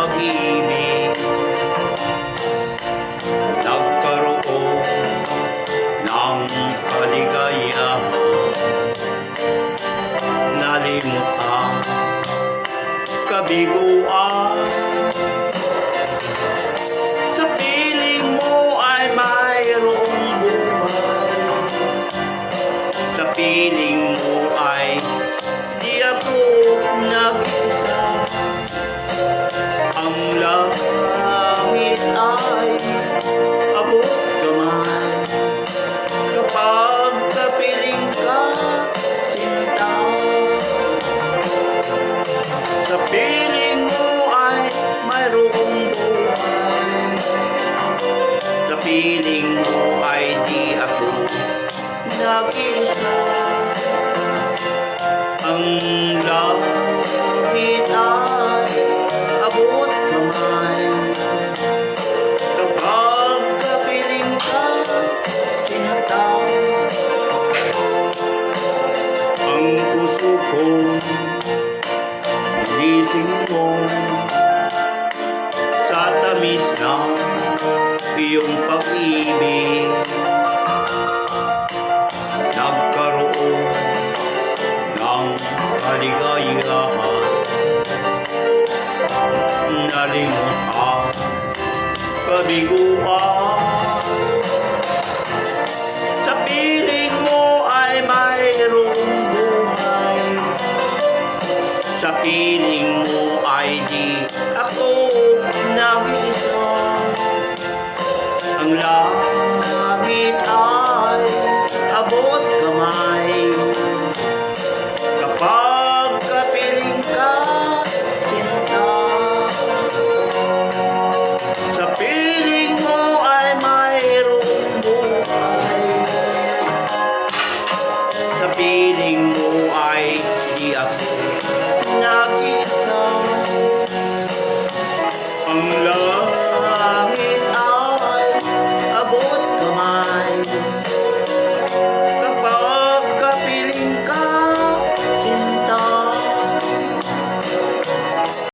pag-ibig. Nagkaroon ng kaligayahan, nalimot ang kabiguan. Sa piling mo ay mayroong buhay, sa piling mo ay di ako nag-isa. Ang langit ay abot kamay kapag kapiling ka, sinta. Sa piling mo ay mayroong buhay, sa piling mo ay di ako nag-isa. Ang langit ay abot kamay kapag kapiling ka, sinta. Ang puso ko gising mo sa tamis ng iyong pag-ibig. Nagkaroon ng kaligayahan, nalimot ang kabigo.